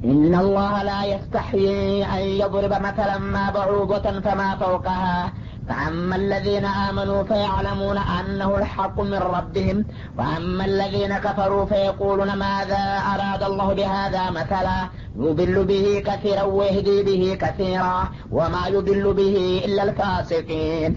إن الله لا يستحيي أن يضرب مثلا ما بعوضة فما فوقها فأما الذين آمنوا فيعلمون أنه الحق من ربهم وأما الذين كفروا فيقولون ماذا أراد الله بهذا مثلا يضل به كثيرا ويهدي به كثيرا وما يضل به إلا الفاسقين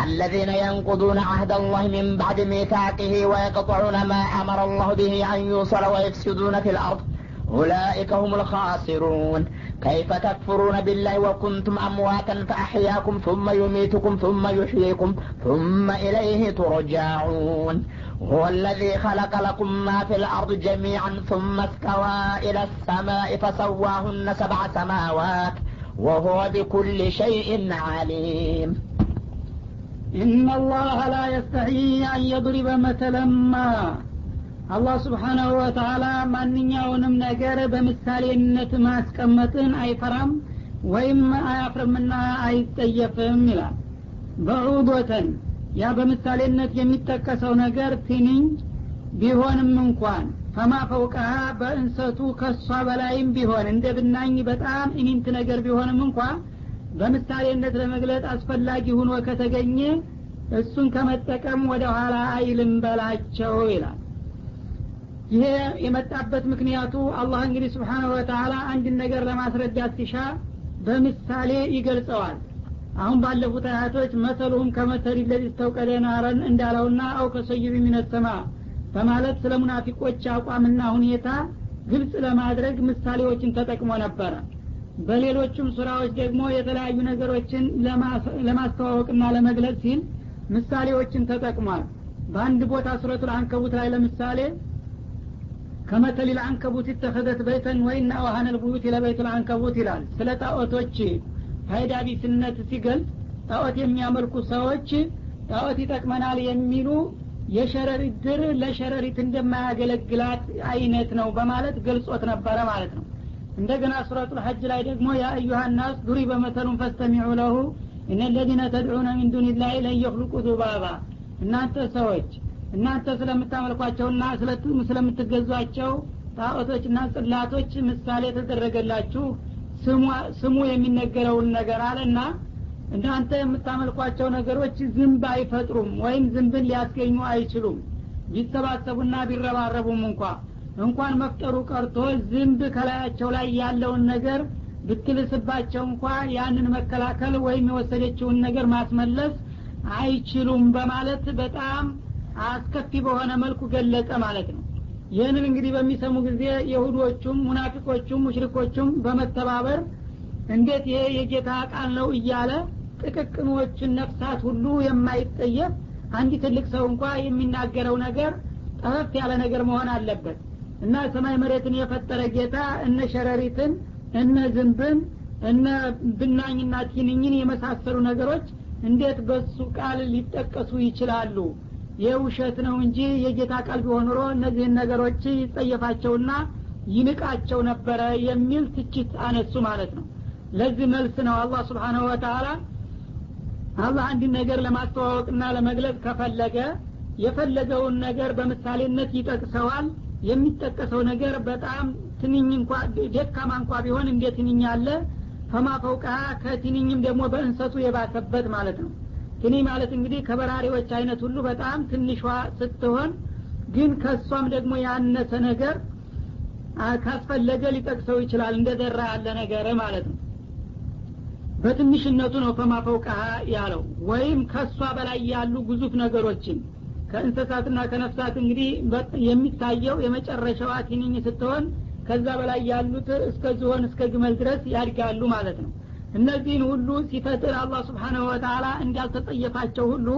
الذين ينقضون عهد الله من بعد ميثاقه ويقطعون ما أمر الله به أن يوصل ويفسدون في الأرض أولئك هم الخاسرون كيف تكفرون بالله وكنتم أمواتا فأحياكم ثم يميتكم ثم يحييكم ثم إليه ترجعون هو الذي خلق لكم ما في الأرض جميعا ثم استوى إلى السماء فسواهن 7 سماوات وهو بكل شيء عليم إن الله لا يستحيي أن يضرب مثلا ما አላህ ስብሓናሁ ወተዓላ ማንኛውንም ነገር በምሳሌነት ማስቀመጥን አይፈራም ወይም አያፍርምና አይጠየፍም ይላል። በዑዶተን ያ በምሳሌነት የሚጠቀሰው ነገር ትንኝ ቢሆንም እንኳን ፈማ ፈውቀሃ በእንሰቱ ከሷ በላይም ቢሆን እንደ ብናኝ በጣም ኢኒንት ነገር ቢሆንም እንኳን በምሳሌነት ለመግለጥ አስፈላጊ ሆኖ ከተገኘ እሱን ከመጠቀም ወደ ኋላ አይልም በላቸው ይላል። ይሄ የመጣበት ምክንያቱ አላህ እንግዲህ Subhanahu Wa Ta'ala አንድ ነገር ለማስረዳት ሲሻ በምሳሌ ይገልጸዋል። አሁን ባለፉት አያቶች መሰሉም ከመሰል ለዚህ ተውቀደናረን እንዳለውና አው ከሰይብ ሚነሰማ በማለት ስለ ሙናፊቆች አቋምና ሁኔታ ግልጽ ለማድረግ ምሳሌዎችን ተጠቅሞ ነበር። በሌሎችም ሱራዎች ደግሞ የተለያዩ ነገሮችን ለማስተዋወቅና ለመግለጽ ሲል ምሳሌዎችን ተጠቅሟል። በአንድ ቦታ ሱረቱል አንከቡት ላይ ለምሳሌ ከመተል العنكبوت اتخذت بيتا وإن أوهن البيوت لبيت العنكبوت ይላል። ስለ ጣዖቶች ፋይዳ ቢስነት ሲገልጽ ጣዖት የሚያመልኩ ሰዎች ጣዖት ይጠቅመናል የሚሉ የሸረሪት ድር ለሸረሪት እንደማያገለግላት አይነት ነው በማለት ገልጾት ነበር ማለት ነው። እንደገና ሱረቱል ሐጅ ላይ ደግሞ ያ አዩሃ الناس ضرب مثل فاستمعوا له إن الذين تدعون من دون الله لن يخلقوا ذبابا እናንተ ሰዎች እናንተ ስለምታመልኳቸውና ስለምትገዟቸው ጣዖቶችና ጽላቶች ምሳሌ ተደረገላችሁ ስሙ የሚነገረውን ነገር አለና እናንተ የምታመልኳቸው ነገሮች ዝንብ አይፈጥሩም ወይም ዝንብን ሊያስገኙ አይችሉም ቢሰባሰቡና ቢረባረቡም እንኳን መፍጠሩ ቀርቶ ዝንብ ከላያቸው ላይ ያለውን ነገር ብትልስባቸው ያንን መከላከል ወይም የወሰደችውን ነገር ማስመለስ አይችሉም በማለት በጣም አስከፊ በሆነ መልኩ ገለጸ ማለት ነው። ይህንን እንግዲህ በሚሰሙ ጊዜ ይሁዶቹም ሙናፊቆቹም ሙሽሪኮቹም በመተባበር እንዴት ይሄ የጌታ ቃል ነው እያለ ጥቅቅኖችን ነፍሳት ሁሉ የማይጠየፍ አንድ ትልቅ ሰው የሚናገረው ነገር ጠፈት ያለ ነገር መሆን አለበት እና ሰማይ መሬትን የፈጠረ ጌታ እነ ሸረሪትን እነ ዝንብን እነ ብናኝና ቲንኝን የመሳሰሉ ነገሮች እንዴት በሱ ቃል ሊጠቀሱ ይችላሉ? የውሸት ነው እንጂ የጌታ ቃል ቢሆን ኖሮ እነዚህን ነገሮች ይጸየፋቸውና ይንቃቸው ነበረ የሚል ትችት አነሱ ማለት ነው። ለዚህ መልስ ነው አላህ Subhanahu Wa Ta'ala አላህ አንድ ነገር ለማስተዋወቅና ለመግለጽ ከፈለገ የፈለገውን ነገር በምሳሌነት ይጠቅሰዋል። የሚጠቀሰው ነገር በጣም ትንኝ ደካማ ቢሆን እንደ ትንኝ አለ ፈማ ፈውቃ ከትንኝም ደግሞ በእንሰቱ የባሰበት ማለት ነው። ትንኝ ማለት እንግዲህ ከበራሪዎች አይነት ሁሉ በጣም ትንሿ ስትሆን ግን ከሷም ደግሞ ያነሰ ነገር ካስፈለገ ሊጠቅሰው ይችላል እንደደራ ያለ ነገር ማለት ነው። በትንሽነቱ ነው ፈማ ፈውቃ ያለው ወይም ከሷ በላይ ያሉ ግዙፍ ነገሮችን ከእንስሳትና ከነፍሳት እንግዲህ የሚታየው የመጨረሻዋ ትንኝ ስትሆን ከዛ በላይ ያሉት እስከ ዝሆን እስከ ግመል ድረስ ያድጋሉ ማለት ነው። እነዚህን ሁሉ ሲፈጥር አላህ Subhanahu Wa Ta'ala እንዳልተጠየፋቸው ሁሉ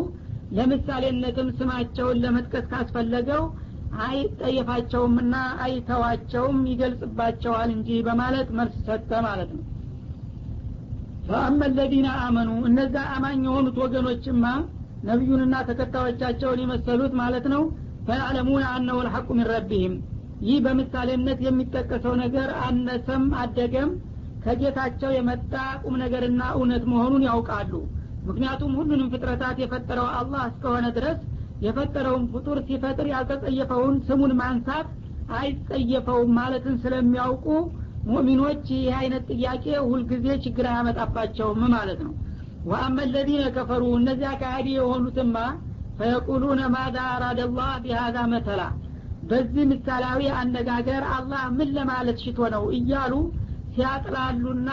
ለምሳሌነትም ስማቸውን ለመጥቀስ ካስፈለገው አይጠየፋቸውምና አይተዋቸውም ይገልጽባቸዋል እንጂ በማለት መልስ ሰጠ ማለት ነው። فأما الذين آمنوا እነዛ አማኝ የሆኑት ወገኖችማ ነብዩንና ተከታዮቻቸውን የመሰሉት ማለት ነው فيعلمون أنه الحق من ربهم ይህ በምሳሌነት የሚጠቀሰው ነገር አነሰም አደገም ከጌታቸው የመጣ ቁም ነገርና እውነት መሆኑን ያውቃሉ። ምክንያቱም ሁሉንም ፍጥረታት የፈጠረው አላህ እስከሆነ ድረስ የፈጠረውን ፍጡር ሲፈጥር ያልተጠየፈውን ስሙን ማንሳት አይጠየፈውም ማለትን ስለሚያውቁ ሙእሚኖች ይህ አይነት ጥያቄ ሁልጊዜ ችግር አያመጣባቸውም ማለት ነው። ወአመ الذين كفروا እነዚያ ከሃዲ የሆኑትማ فيقولون ماذا أراد الله بهذا مثلا በዚህ ምሳሌያዊ አነጋገር አላህ ምን ለማለት ሽቶ ነው እያሉ ሲያጥላሉና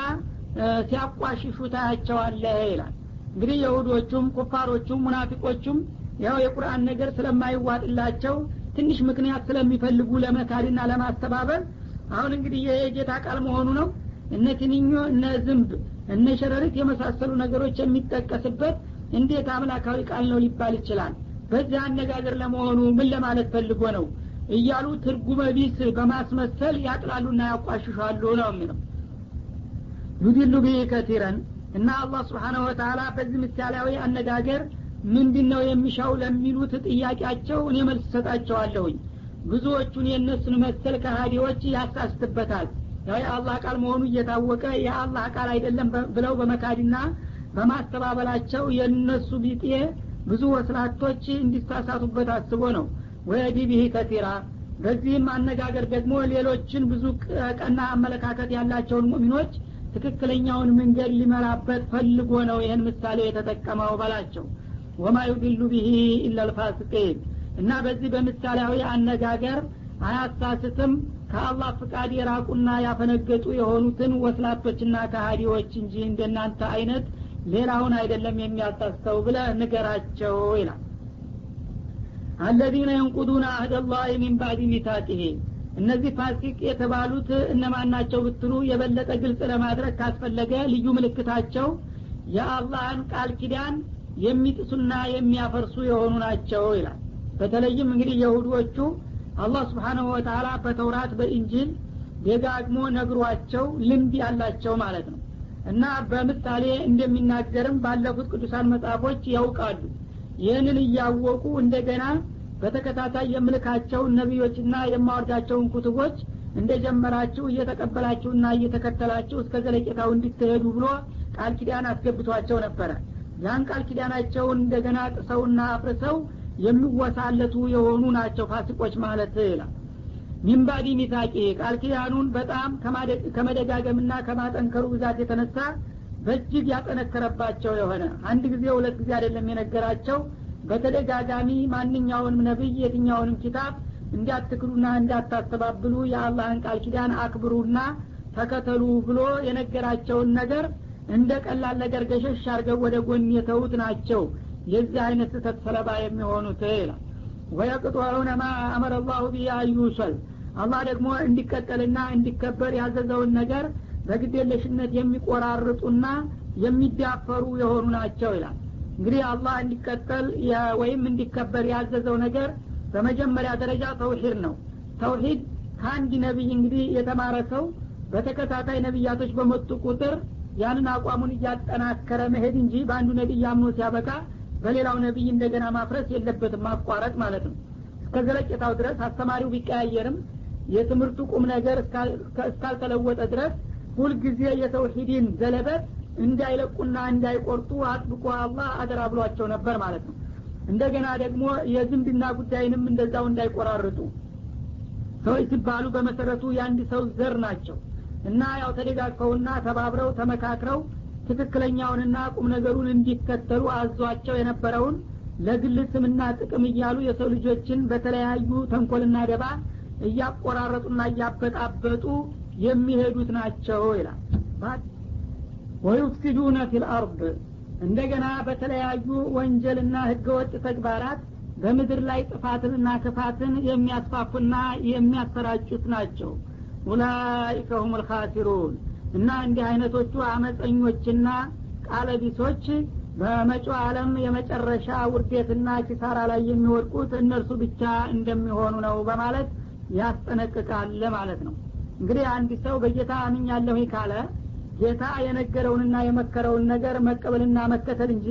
ሲያቋሽሹ ታያቸዋለህ ይላል። እንግዲህ የሁዶቹም ኩፋሮቹም ሙናፊቆቹም ያው የቁርአን ነገር ስለማይዋጥላቸው ትንሽ ምክንያት ስለሚፈልጉ ለመካድና ለማስተባበል አሁን እንግዲህ የጌታ ቃል መሆኑ ነው እነ ትንኞ እነ ዝንብ እነ ሸረሪት የመሳሰሉ ነገሮች የሚጠቀስበት እንዴት አምላካዊ ቃል ነው ሊባል ይችላል? በዚህ አነጋገር ለመሆኑ ምን ለማለት ፈልጎ ነው እያሉ ትርጉመ ቢስ በማስመሰል ያጥላሉና ያቋሽሻሉ ነው የሚለው። ይድሉ ቢሂ ከቲረን እና አላህ Subhanahu Wa Ta'ala በዚህ ምሳሌያዊ አነጋገር ምንድነው የሚሻው ለሚሉት ጥያቄያቸው እኔ መልስ ሰጣቸዋለሁኝ። ብዙዎቹን የነሱን መሰል ከሃዲዎች ያሳስተበታል። ያው የአላህ ቃል መሆኑ እየታወቀ የአላህ ቃል አይደለም ብለው በመካድና በማስተባበላቸው የነሱ ቢጤ ብዙ ወስላቶች እንዲሳሳቱበት አስቦ ነው። ወዲ ቢሂ ከቲራ በዚህም አነጋገር ደግሞ ሌሎችን ብዙ ቀና አመለካከት ያላቸውን ሙእሚኖች ትክክለኛውን መንገድ ሊመራበት ፈልጎ ነው ይሄን ምሳሌ የተጠቀመው ባላቸው። ወማ ይድሉ ቢሂ ኢላ الفاسقين እና በዚህ በምሳሌያዊ አነጋገር አያሳስትም ከአላህ ፍቃድ የራቁና ያፈነገጡ የሆኑትን ወስላቶችና ከሃዲዎች እንጂ እንደናንተ አይነት ሌላውን አይደለም የሚያሳስተው ብለ ንገራቸው ይላል። الذين ينقضون عهد الله من بعد ميثاقه እነዚህ ፋሲቅ የተባሉት እነማን ናቸው ብትሉ የበለጠ ግልጽ ለማድረግ ካስፈለገ ልዩ ምልክታቸው የአላህን ቃል ኪዳን የሚጥሱና የሚያፈርሱ የሆኑ ናቸው ይላል። በተለይም እንግዲህ የሁዶቹ አላህ Subhanahu Wa Ta'ala በተውራት በእንጂል ደጋግሞ ነግሯቸው ልምድ ያላቸው ማለት ነው እና በምሳሌ እንደሚናገርም ባለፉት ቅዱሳን መጽሐፎች ያውቃሉ። ይህንን እያወቁ እንደገና በተከታታይ የምልካቸው ነብዮችና የማወርዳቸውን ኩቱቦች እንደጀመራችሁ እየተቀበላችሁና እየተከተላችሁ እስከ ዘለቄታው እንድትሄዱ ብሎ ቃል ኪዳን አስገብቷቸው ነበር። ያን ቃል ኪዳናቸውን እንደገና ጥሰውና አፍርሰው የሚወሳለቱ የሆኑ ናቸው ፋሲቆች ማለት ይላል። ሚንባዲ ሚታቂ ቃል ኪዳኑን በጣም ከመደጋገምና ከማጠንከሩ ብዛት የተነሳ በእጅግ ያጠነከረባቸው የሆነ አንድ ጊዜ ሁለት ጊዜ አይደለም የነገራቸው በተደጋጋሚ ማንኛውንም ነብይ የትኛውንም ኪታብ እንዲያትክሉና እንዲያታስተባብሉ የአላህን ቃል ኪዳን አክብሩና ተከተሉ ብሎ የነገራቸውን ነገር እንደ ቀላል ነገር ገሸሽ አርገው ወደ ጎን የተውት ናቸው የዚህ አይነት ተሰለባ የሚሆኑት ይላል። ወይቀጥዑነ ማ አመረ الله به አዩሰል አላህ ደግሞ እንዲከተልና እንዲከበር ያዘዘውን ነገር በግዴለሽነት የሚቆራርጡና የሚዳፈሩ የሆኑ ናቸው ይላል። እንግዲህ አላህ እንዲከተል ወይም እንዲከበር ያዘዘው ነገር በመጀመሪያ ደረጃ ተውሂድ ነው። ተውሂድ ከአንድ ነብይ እንግዲህ የተማረ ሰው በተከታታይ ነብያቶች በመጡ ቁጥር ያንን አቋሙን እያጠናከረ መሄድ እንጂ በአንዱ ነብይ አምኖ ሲያበቃ በሌላው ነብይ እንደገና ማፍረስ የለበትም ማቋረጥ ማለት ነው። እስከዘለቄታው ድረስ አስተማሪው ቢቀያየርም የትምህርቱ ቁም ነገር እስካልተለወጠ ድረስ ሁሉ ጊዜ የተውሂድን ዘለበት እንዳይለቁና እንዳይቆርጡ አጥብቆ አላህ አደራ ብሏቸው ነበር ማለት ነው። እንደገና ደግሞ የዝምድና ጉዳይንም እንደዛው እንዳይቆራርጡ ሰዎች ሲባሉ በመሰረቱ የአንድ ሰው ዘር ናቸው እና ያው ተደጋግፈውና ተባብረው ተመካክረው ትክክለኛውንና ቁም ነገሩን እንዲከተሉ አዟቸው የነበረውን ለግል ስምና ጥቅም እያሉ የሰው ልጆችን በተለያዩ ተንኮልና ደባ እያቆራረጡና እያበጣበጡ የሚሄዱት ናቸው ይላል። ወይፍሲዱነ ፊል አርድ እንደገና በተለያዩ ወንጀልና ህገወጥ ተግባራት በምድር ላይ ጥፋትንና ክፋትን የሚያስፋፉና የሚያሰራጩት ናቸው። ኡላኢከ ሁሙል ኻሲሩን እና እንዲህ አይነቶቹ አመፀኞችና ቃለቢሶች በመጪው ዓለም የመጨረሻ ውርደትና ኪሳራ ላይ የሚወድቁት እነርሱ ብቻ እንደሚሆኑ ነው በማለት ያስጠነቅቃል ማለት ነው። እንግዲህ አንድ ሰው በጌታ አምኛለሁ ካለ ጌታ የነገረውንና የመከረውን ነገር መቀበልና መከተል እንጂ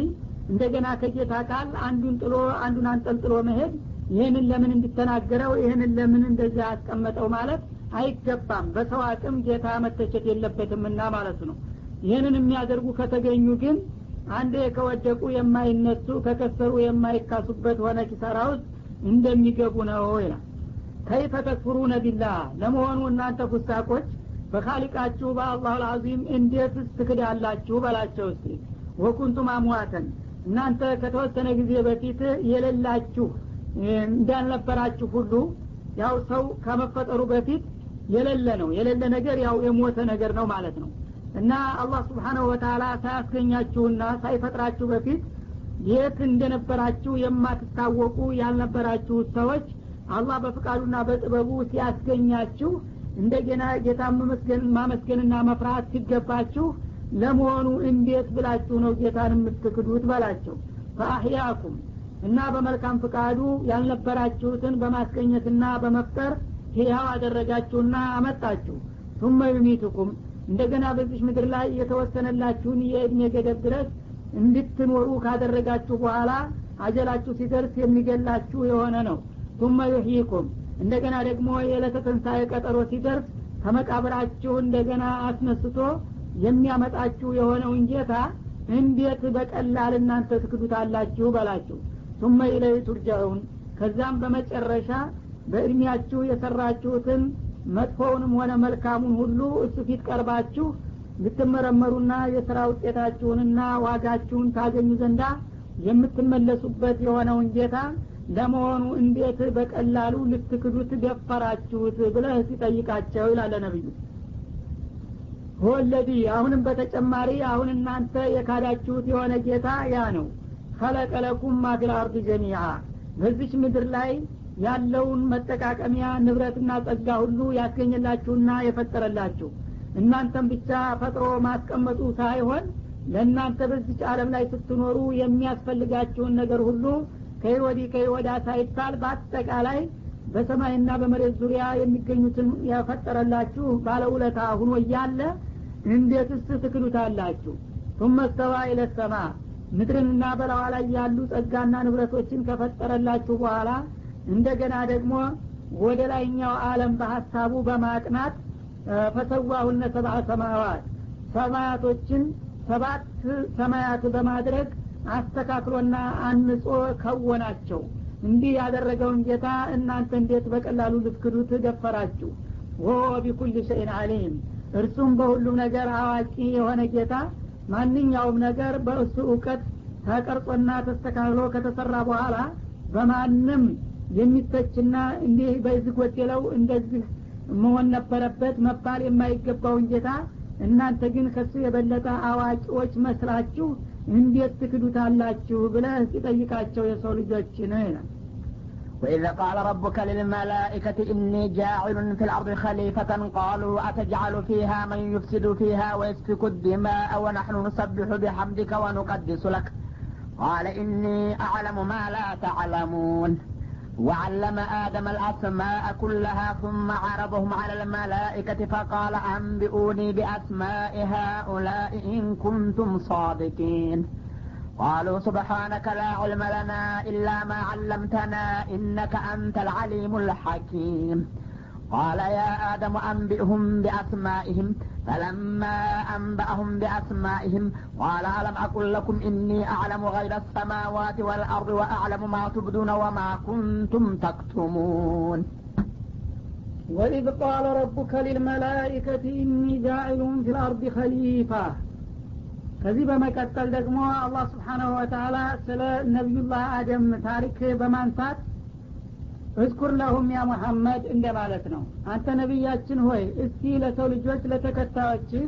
እንደገና ከጌታ ቃል አንዱን ጥሎ አንዱን አንጠልጥሎ መሄድ ይሄንን ለምን እንድተናገረው ይሄንን ለምን እንደዛ ያስቀመጠው ማለት አይገባም። በሰው አቅም ጌታ መተቸት የለበትምና ማለት ነው። ይሄንን የሚያደርጉ ከተገኙ ግን አንዴ ከወደቁ የማይነሱ ከከሰሩ የማይካሱበት ሆነ ኪሳራ ውስጥ እንደሚገቡ ነው ይላል። ከይፈ ተክፍሩነ ቢላህ ለመሆኑ እናንተ ፉሳቆች በኻሊቃችሁ በአላሁ አልዓዚም እንዴት ትክዳላችሁ በላቸው እስቲ ወኩንቱም አምዋተን እናንተ ከተወሰነ ጊዜ በፊት የሌላችሁ እንዳልነበራችሁ ሁሉ ያው ሰው ከመፈጠሩ በፊት የሌለ ነገር ያው የሞተ ነገር ነው ማለት ነው እና አላህ Subhanahu Wa Ta'ala ሳያስገኛችሁና ሳይፈጥራችሁ በፊት የት እንደነበራችሁ የማትታወቁ ያልነበራችሁ ሰዎች አላህ በፍቃዱና በጥበቡ ሲያስገኛችሁ እንደገና ጌታ ማመስገንና መፍራት ሲገባችሁ ለመሆኑ እንዴት ብላችሁ ነው ጌታን የምትክዱት በላቸው ፈአህያኩም እና በመልካም ፍቃዱ ያልነበራችሁትን በማስገኘትና በመፍጠር ሕያው አደረጋችሁና አመጣችሁ ثم يميتكم እንደገና በዚህ ምድር ላይ የተወሰነላችሁን የእድሜ ገደብ ድረስ እንድትኖሩ ካደረጋችሁ በኋላ አጀላችሁ ሲደርስ የሚገላችሁ የሆነ ነው ثم يحييكم እንደገና ደግሞ የዕለተ ትንሣኤ ቀጠሮ ሲደርስ ከመቃብራችሁ እንደገና አስነስቶ የሚያመጣችሁ የሆነውን ጌታ እንዴት በቀላል እናንተ ትክዱታላችሁ በላችሁ ثم إليه ترجعون ከዛም በመጨረሻ በእድሜያችሁ የሰራችሁትን መጥፎውንም ሆነ መልካሙን ሁሉ እሱ ፊት ቀርባችሁ ልትመረመሩና የሥራ ውጤታችሁንና ዋጋችሁን ታገኙ ዘንዳ የምትመለሱበት የሆነውን ጌታ ለመሆኑ እንዴት በቀላሉ ልትክዱት ደፈራችሁት ብለህ ሲጠይቃቸው ይላል ነብዩ ወለዲ አሁንም በተጨማሪ አሁን እናንተ የካዳችሁት የሆነ ጌታ ያ ነው خلق لكم ما في الارض جميعا በዚህ ምድር ላይ ያለውን መጠቃቀሚያ ንብረትና ጸጋ ሁሉ ያስገኘላችሁና የፈጠረላችሁ እናንተም ብቻ ፈጥሮ ማስቀመጡ ሳይሆን ለእናንተ በዚህ ዓለም ላይ ስትኖሩ የሚያስፈልጋችሁን ነገር ሁሉ ከይወዳ ሳይታል በአጠቃላይ በሰማይና በመሬት ዙሪያ የሚገኙትን ያፈጠረላችሁ ባለውለታ ሆኖ ያለ እንዴትስ ትክዱታላችሁ ثم استوى الى السماء ምድርንና በላዋ ላይ ያሉ ጸጋና ንብረቶችን ከፈጠረላችሁ በኋላ እንደገና ደግሞ ወደ ላይኛው ዓለም በሐሳቡ በማቅናት ፈሰዋሁነ ሰብዓ ሰማዋት ሰማያቶችን 7 ሰማያት በማድረግ አስተካክሎና አንጾ ከወናቸው እንዲህ ያደረገውን ጌታ እናንተ እንዴት በቀላሉ ልትክዱት ደፈራችሁ ወሆ ቢኩል ሸይን አሊም እርሱም በሁሉም ነገር አዋቂ የሆነ ጌታ ማንኛውም ነገር በእሱ እውቀት ተቀርጾና ተስተካክሎ ከተሰራ በኋላ በማንም የሚተችና እንዲህ በዚህ ጎደለው እንደዚህ መሆን ነበረበት መባል የማይገባውን ጌታ እናንተ ግን ከሱ የበለጠ አዋቂዎች መስላችሁ እንዴት ትክዱታላችሁ ብለህ ሲጠይቃቸው የሰው ልጆች ነው ይላል وإذا قال ربك للملائكة إني جاعل في الأرض خليفة قالوا أتجعل فيها من يفسد فيها ويسفك الدماء ونحن نسبح بحمدك ونقدس لك قال إني أعلم ما لا تعلمون وعلم آدم الأسماء كلها ثم عرضهم على الملائكة فقال أنبئوني بأسماء هؤلاء إن كنتم صادقين قالوا سبحانك لا علم لنا إلا ما علمتنا إنك أنت العليم الحكيم قال يا آدم أنبئهم بأسمائهم فلما أنبأهم بأسمائهم قال ألم أقل لكم إني أعلم غير السماوات والأرض وأعلم ما تبدون وما كنتم تكتمون وإذ قال ربك للملائكة إني جاعل في الأرض خليفة ከዚህ በመቀጠል ደግሞ አላህ Subhanahu Wa Ta'ala ስለ ነብዩላህ አደም ታሪክ በማንሳት እዝኩር ለሁም ያ መሐመድ እንደማለት ነው አንተ ነብያችን ሆይ እስቲ ለሰው ልጆች ለተከታዮችህ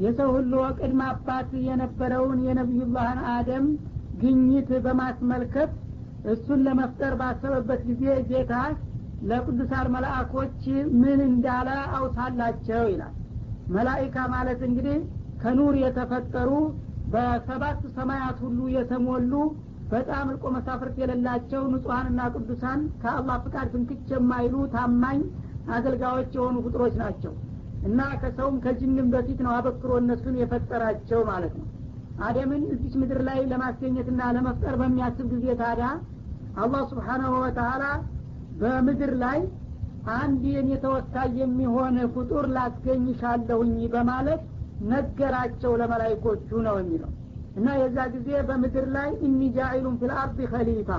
የሰው ሁሉ ቅድመ አባት የነበረውን የነብዩላህን አደም ግኝት በማስመልከት እሱን ለመፍጠር ባሰበበት ጊዜ ጌታ ለቅዱሳን መላእክቶች ምን እንዳለ አውሳላቸው ይላል መላእክት ማለት እንግዲህ ከኑር የተፈጠሩ በሰባት ሰማያት ሁሉ የተሞሉ በጣም እልቆ መሳፍርት የሌላቸው ንጹሃንና ቅዱሳን ከአላህ ፍቃድ ፍንክች የማይሉ ታማኝ አገልጋዮች የሆኑ ፍጥሮች ናቸው እና ከሰውም ከጅንም በፊት ነው አበክሮ እነሱን የፈጠራቸው ማለት ነው አደምን እዚህ ምድር ላይ ለማስገኘትና ለመፍጠር በሚያስብ ጊዜ ታዲያ አላህ Subhanahu Wa Ta'ala በምድር ላይ አንድ የኔ ተወካይ የሚሆን ፍጡር ላስገኝሻለሁኝ በማለት ነገራቸው ለመላእክቶቹ ነው የሚለው እና የዛ ጊዜ በምድር ላይ ኢኒ ጃኢሉን ፊል አርዲ ኸሊፋ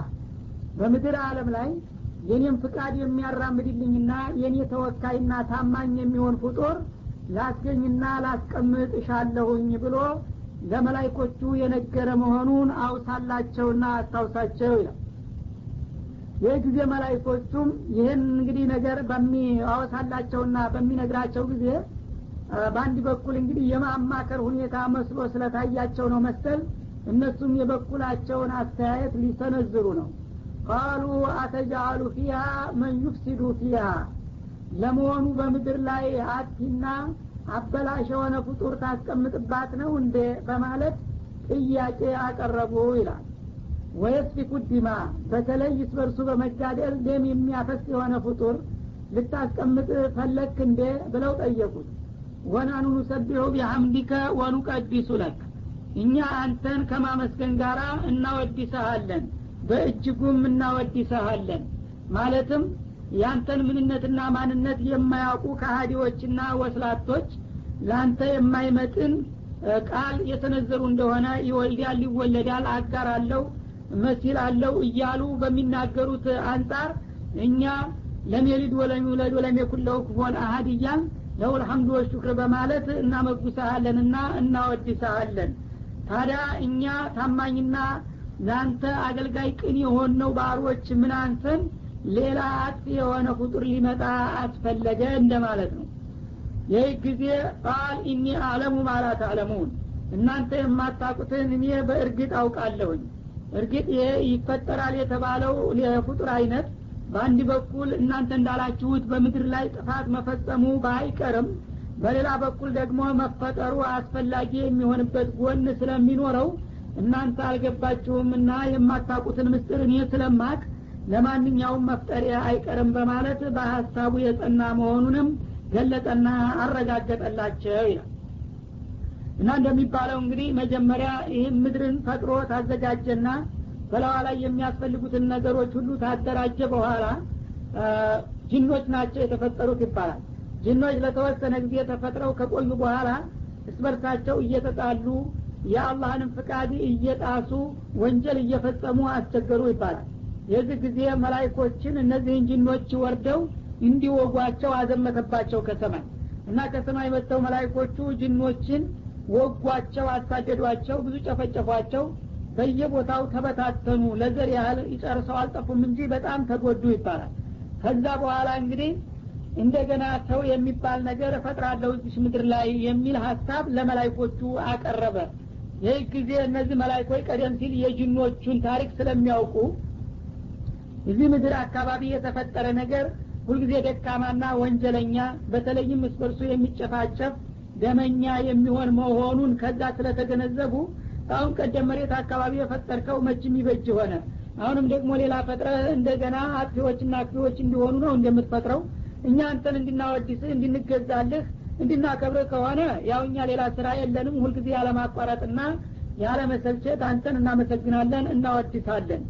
በምድር ዓለም ላይ የኔን ፍቃድ የሚያራምድልኝና የኔ ተወካይና ታማኝ የሚሆን ፍጡር ላስገኝና ላስቀምጥ እሻለሁኝ ብሎ ለመላእክቶቹ የነገረ መሆኑን አውሳላቸውና አስታውሳቸው ይላል። የጊዜ መላእክቶቹም ይህን እንግዲህ ነገር በሚያወሳላቸውና በሚነግራቸው ጊዜ በአንድ በኩል እንግዲህ የማማከር ሁኔታ መስሎ ስለታያቸው ነው መሰል እነሱም የበኩላቸውን አስተያየት ሊሰነዝሩ ነው። ቃሉ አተጃሉ ፊሃ መን ዩፍሲዱ ፊሃ ለመሆኑ በምድር ላይ አጥፊና አበላሽ የሆነ ፍጡር ታስቀምጥባት ነው እንደ በማለት ጥያቄ አቀረቡ ይላል። ወየስፊኩ ዲማ በተለይ ስበርሱ በመጋደል ደም የሚያፈስ የሆነ ፍጡር ልታስቀምጥ ፈለክ እንደ ብለው ጠየቁት። ወናኑ ኑሰቢሁ ቢሐምዲከ ወኑቀዲሱ ለክ እኛ አንተን ከማመስገን ጋር እናወድሰሃለን በእጅጉም እናወድሰሃለን ማለትም ያንተን ምንነትና ማንነት የማያውቁ ከሃዲዎችና ወስላቶች ላንተ የማይመጥን ቃል የተነዘሩ እንደሆነ ይወልዳል ይወለዳል አጋር አለው መሲል አለው እያሉ በሚናገሩት አንጻር እኛ ለሚልድ ወለም ይውለድ ወለም የኩን ለው ኩፉወን አሐድ እያልን ለሁል ሐምዱ ወሽክር በማለት እናመጉሳሃለንና እናወድሰሃለን። ታዲያ እኛ ታማኝና ላንተ አገልጋይ ቅን የሆነው ባሮች ምን አንተን ሌላ አጥፊ የሆነ ፍጡር ሊመጣ አስፈለገ እንደማለት ነው። ይህ ጊዜ ቃል ኢኒ አዕለሙ ማ ላ ተዕለሙን እናንተ የማታውቁትን እኔ በእርግጥ አውቃለሁኝ። እርግጥ ይሄ ይፈጠራል የተባለው የፍጡር አይነት በአንድ በኩል እናንተ እንዳላችሁት በምድር ላይ ጥፋት መፈጸሙ ባይቀርም በሌላ በኩል ደግሞ መፈጠሩ አስፈላጊ የሚሆንበት ጎን ስለሚኖረው እናንተ አልገባችሁምና የማታውቁትን ምስጢር እኔ ስለማቅ ለማንኛውም መፍጠሪያ አይቀርም በማለት በሐሳቡ የጸና መሆኑንም ገለጠና አረጋገጠላቸው ይላል። እና እንደሚባለው እንግዲህ መጀመሪያ ይህን ምድርን ፈጥሮ ታዘጋጀና በላዋ ላይ የሚያስፈልጉትን ነገሮች ሁሉ ታደራጀ በኋላ ጅኖች ናቸው የተፈጠሩት ይባላል። ጅኖች ለተወሰነ ጊዜ ተፈጥረው ከቆዩ በኋላ እስበርሳቸው እየተጣሉ የአላህንም ፍቃድ እየጣሱ ወንጀል እየፈጸሙ አስቸገሩ ይባላል። የዚህ ጊዜ መላእክቶችን እነዚህን ጅኖች ወርደው እንዲወጓቸው አዘመተባቸው ከሰማይ እና ከሰማይ መጥተው መላእክቶቹ ጅኖችን ወጓቸው፣ አሳደዷቸው፣ ብዙ ጨፈጨፏቸው፣ በየቦታው ተበታተኑ። ለዘር ያህል ይጨርሰው አልጠፉም እንጂ በጣም ተጎዱ ይባላል። ከዛ በኋላ እንግዲህ እንደገና ሰው የሚባል ነገር እፈጥራለሁ እዚህ ምድር ላይ የሚል ሐሳብ ለመላእክቶቹ አቀረበ። ይህ ጊዜ እነዚህ መላእክቶች ቀደም ሲል የጅኖቹን ታሪክ ስለሚያውቁ እዚህ ምድር አካባቢ የተፈጠረ ነገር ሁልጊዜ ደካማና ወንጀለኛ በተለይም እስበርሱ የሚጨፋጨፍ ደመኛ የሚሆን መሆኑን ከዛ ስለተገነዘቡ አሁን ቀደም መሬት አካባቢ የፈጠርከው መችም ይበጅ ሆነ፣ አሁንም ደግሞ ሌላ ፈጥረህ እንደገና አጥፊዎችና አክፊዎች እንዲሆኑ ነው እንደምትፈጥረው። እኛ አንተን እንድናወድስህ እንድንገዛልህ እንድናከብርህ ከሆነ ያው እኛ ሌላ ስራ የለንም፣ ሁልጊዜ ያለማቋረጥና ያለመሰልቸት አንተን እናመሰግናለን እናወድሳለን።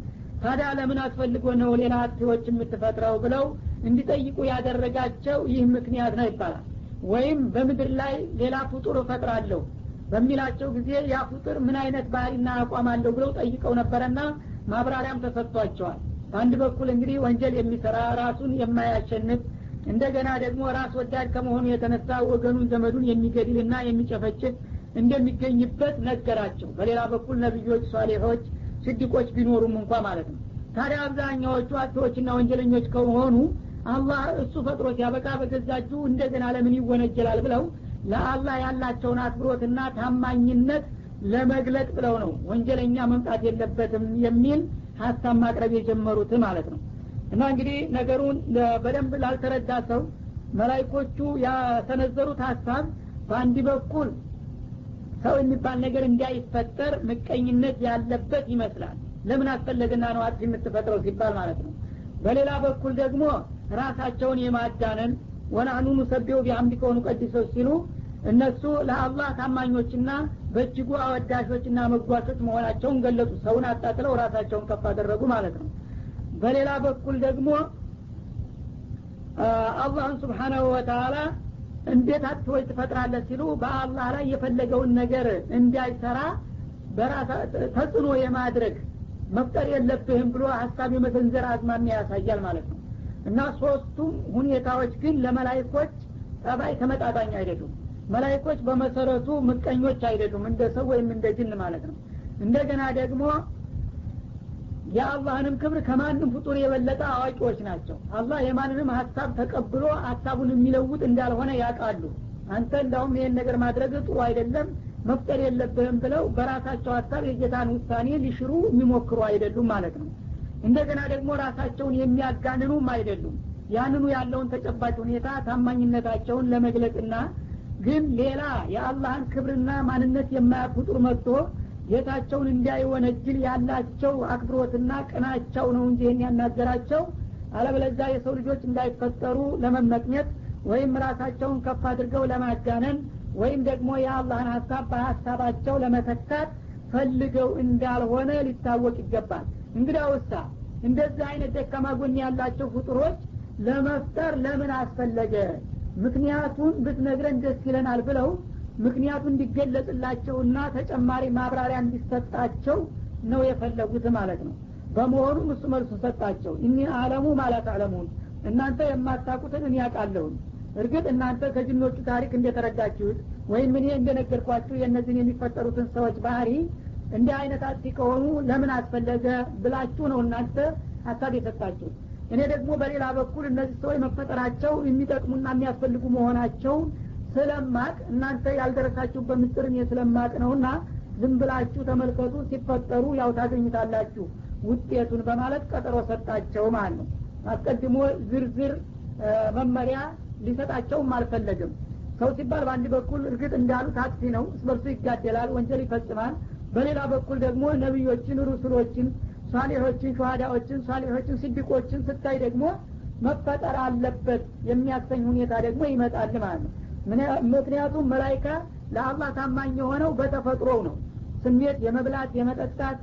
ታዲያ ለምን አስፈልጎ ነው ሌላ አጥፊዎች የምትፈጥረው ብለው እንዲጠይቁ ያደረጋቸው ይህ ምክንያት ነው ይባላል። ወይም በምድር ላይ ሌላ ፍጡር እፈጥራለሁ በሚላቸው ጊዜ ያ ፍጡር ምን አይነት ባህሪና አቋም አለው ብለው ጠይቀው ነበርና ማብራሪያም ተሰጥቷቸዋል። በአንድ በኩል እንግዲህ ወንጀል የሚሰራ ራሱን የማያሸንፍ እንደገና ደግሞ ራስ ወዳድ ከመሆኑ የተነሳ ወገኑን ዘመዱን የሚገድልና የሚጨፈጭፍ እንደሚገኝበት ነገራቸው። በሌላ በኩል ነብዮች፣ ሷሊሆች፣ ስዲቆች ቢኖሩም እንኳ ማለት ነው። ታዲያ አብዛኛዎቹ አጥፊዎችና ወንጀለኞች ከሆኑ አላህ እሱ ፈጥሮ ሲያበቃ በገዛጁ እንደገና ለምን ይወነጀላል ብለው ለአላህ ያላቸውን አክብሮትና ታማኝነት ለመግለጥ ብለው ነው ወንጀለኛ መምጣት የለበትም የሚል ሐሳብ ማቅረብ የጀመሩት ማለት ነው። እና እንግዲህ ነገሩን በደንብ ላልተረዳ ሰው መላእክቶቹ ያሰነዘሩት ሐሳብ በአንድ በኩል ሰው የሚባል ነገር እንዳይፈጠር ምቀኝነት ያለበት ይመስላል። ለምን አስፈለገና ነው አጥፊ የምትፈጥረው ሲባል ማለት ነው። በሌላ በኩል ደግሞ ራሳቸውን የማዳነን ወናኑ ኑሰቢሁ ቢሐምዲከ ወኑቀዲሱ ሲሉ እነሱ ለአላህ ታማኞችና በእጅጉ አወዳሾችና መጓሾች መሆናቸውን ገለጹ። ሰውን አጣጥለው ራሳቸውን ከፍ አደረጉ ማለት ነው። በሌላ በኩል ደግሞ አላህን ሱብሓነሁ ወተዓላ እንዴት አጥፊዎች ትፈጥራለህ ሲሉ በአላህ ላይ የፈለገውን ነገር እንዳይሰራ በራሳ ተጽዕኖ የማድረግ መፍጠር የለብህም ብሎ ሐሳብ የመሰንዘር አዝማሚያ ያሳያል ማለት ነው። እና ሶስቱም ሁኔታዎች ግን ለመላእክቶች ጠባይ ተመጣጣኝ አይደሉም። መላእክቶች በመሰረቱ ምቀኞች አይደሉም እንደ ሰው ወይም እንደ ጅን ማለት ነው እንደገና ደግሞ የአላህንም ክብር ከማንም ፍጡር የበለጠ አዋቂዎች ናቸው አላህ የማንንም ሐሳብ ተቀብሎ ሐሳቡን የሚለውጥ እንዳልሆነ ያውቃሉ አንተ እንደውም ይሄን ነገር ማድረግ ጥሩ አይደለም መፍጠር የለብህም ብለው በራሳቸው ሐሳብ የጌታን ውሳኔ ሊሽሩ የሚሞክሩ አይደሉም ማለት ነው እንደገና ደግሞ ራሳቸውን የሚያጋንኑም አይደሉም ያንኑ ያለውን ተጨባጭ ሁኔታ ታማኝነታቸውን ለመግለጽና ግን ሌላ የአላህን ክብርና ማንነት የማያውቅ ፍጡር መጥቶ ጌታቸውን እንዳይወነጅል ያላቸው አክብሮትና ቅናቸው ነው እንጂ ይሄን ያናገራቸው አለበለዚያ የሰው ልጆች እንዳይፈጠሩ ለመመቅኘት ወይም ራሳቸውን ከፍ አድርገው ለማጋነን ወይም ደግሞ የአላህን ሐሳብ በሐሳባቸው ለመተካት ፈልገው እንዳልሆነ ሊታወቅ ይገባል እንግዲያውሳ እንደዚህ አይነት ደካማ ጎን ያላቸው ፍጡሮች ለመፍጠር ለምን አስፈለገ ምክንያቱን ብትነግረን ደስ ይለናል ብለው ምክንያቱን እንዲገለጽላቸውና ተጨማሪ ማብራሪያ እንዲሰጣቸው ነው የፈለጉት ማለት ነው በመሆኑ እሱ መልሱ ሰጣቸው እኒ አለሙ ማለት አለሙን እናንተ የማታውቁትን እኔ አውቃለሁ እርግጥ እናንተ ከጅኖቹ ታሪክ እንደተረዳችሁት ወይም እኔ እንደነገርኳችሁ የእነዚህን የሚፈጠሩትን ሰዎች ባህሪ እንዲህ አይነት አጥቂ ከሆኑ ለምን አስፈለገ ብላችሁ ነው እናንተ ሐሳብ የሰጣችሁ እኔ ደግሞ በሌላ በኩል እነዚህ ሰዎች መፈጠራቸው የሚጠቅሙና የሚያስፈልጉ መሆናቸው ስለማቅ እናንተ ያልደረሳችሁበት ምስጢር እኔ ስለማቅ ነውና ዝም ብላችሁ ተመልከቱ ሲፈጠሩ ያው ታገኙታላችሁ ውጤቱን በማለት ቀጠሮ ሰጣቸው ማለት ነው አስቀድሞ ዝርዝር መመሪያ ሊሰጣቸውም አልፈለግም ሰው ሲባል በአንድ በኩል እርግጥ እንዳሉት አጥፊ ነው እስበርሱ ይጋደላል ወንጀል ይፈጽማል በሌላ በኩል ደግሞ ነብዮችን ሩሱሎችን ሷሊሆችን ሸሃዳዎችን ሷሊሆችን ሲድቆችን ስታይ ደግሞ መፈጠር አለበት የሚያሰኝ ሁኔታ ደግሞ ይመጣል ማለት ነው ምክንያቱም መላእክት ለአላህ ታማኝ የሆነው በተፈጥሮው ነው ስሜት የመብላት የመጠጣት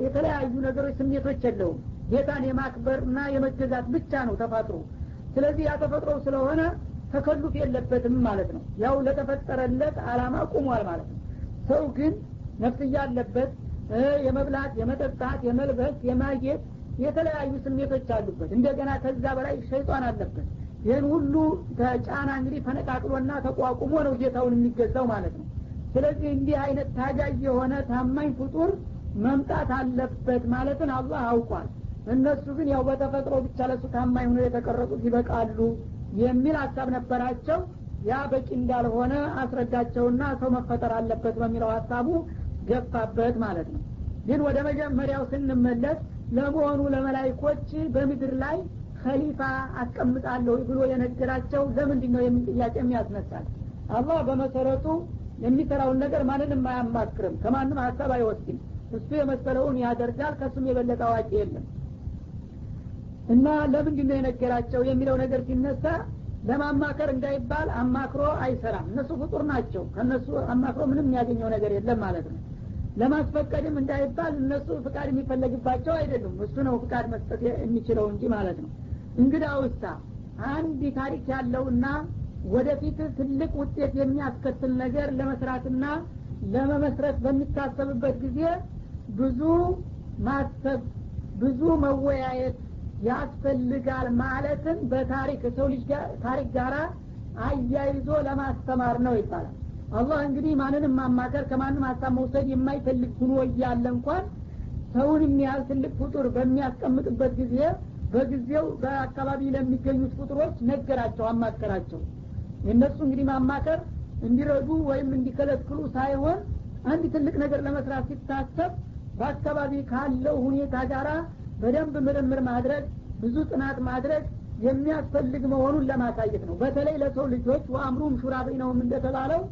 የተለያዩ ነገሮች ስሜቶች የለውም ጌታን የማክበርና የመገዛት ብቻ ነው ተፈጥሮ ስለዚህ ያ ተፈጥሮ ስለሆነ ተከሉፍ የለበትም ማለት ነው ያው ለተፈጠረለት አላማ ቆሟል ማለት ነው ሰው ግን ነፍስ ያለበት የመብላት የመጠጣት የመልበስ የማጌጥ የተለያዩ ስሜቶች አሉበት እንደገና ከዛ በላይ ሸይጣን አለበት ይህን ሁሉ ተጫና እንግዲህ ፈነቃቅሎና ተቋቁሞ ነው ጌታውን የሚገዛው ማለት ነው ስለዚህ እንዲህ አይነት ታጋይ የሆነ ታማኝ ፍጡር መምጣት አለበት ማለትን አላህ አውቋል እነሱ ግን ያው በተፈጥሮ ብቻ ለሱ ታማኝ ሆነው የተቀረጹት ይበቃሉ የሚል ሐሳብ ነበራቸው ያ በቂ እንዳልሆነ አስረዳቸውና ሰው መፈጠር አለበት በሚለው ሐሳቡ ገፋበት ማለት ነው ግን ወደ መጀመሪያው ስንመለስ ለመሆኑ ለመላእክቶች በምድር ላይ ኸሊፋ አስቀምጣለሁ ብሎ የነገራቸው ለምንድን ነው የሚል ጥያቄ የሚያስነሳል አላህ በመሰረቱ የሚሰራውን ነገር ማንንም አያማክርም ከማንም ሐሳብ አይወስድም እሱ የመሰለውን ያደርጋል ከሱም የበለጠ አዋቂ የለም እና ለምንድን ነው የነገራቸው የሚለው ነገር ሲነሳ ለማማከር እንዳይባል አማክሮ አይሰራም እነሱ ፍጡር ናቸው ከነሱ አማክሮ ምንም የሚያገኘው ነገር የለም ማለት ነው ለማስፈቀድም እንዳይባል እነሱ ፍቃድ የሚፈለግባቸው አይደሉም እሱ ነው ፍቃድ መስጠት የሚችለው እንጂ ማለት ነው እንግዳውሳ አንድ ታሪክ ያለውና ወደፊት ትልቅ ውጤት የሚያስከትል ነገር ለመስራትና ለመመስረት በሚታሰብበት ጊዜ ብዙ ማሰብ ብዙ መወያየት ያስፈልጋል ማለትን በታሪክ ሰው ልጅ ታሪክ ጋራ አያይዞ ለማስተማር ነው ይባላል አላህ እንግዲህ ማንንም ማማከር ከማንም ሐሳብ መውሰድ የማይፈልግ ሆኖ እያለ እንኳን ሰውን የሚያህል ትልቅ ፍጡር በሚያስቀምጥበት ጊዜ በጊዜው በአካባቢ ለሚገኙት ፍጡሮች ነገራቸው አማከራቸው የነሱ እንግዲህ ማማከር እንዲረዱ ወይም እንዲከለክሉ ሳይሆን አንድ ትልቅ ነገር ለመስራት ሲታሰብ በአካባቢ ካለው ሁኔታ ጋራ በደንብ ምርምር ማድረግ ብዙ ጥናት ማድረግ የሚያስፈልግ መሆኑን ለማሳየት ነው በተለይ ለሰው ልጆች ወአምሩም ሹራ በይነሁም እንደተባለው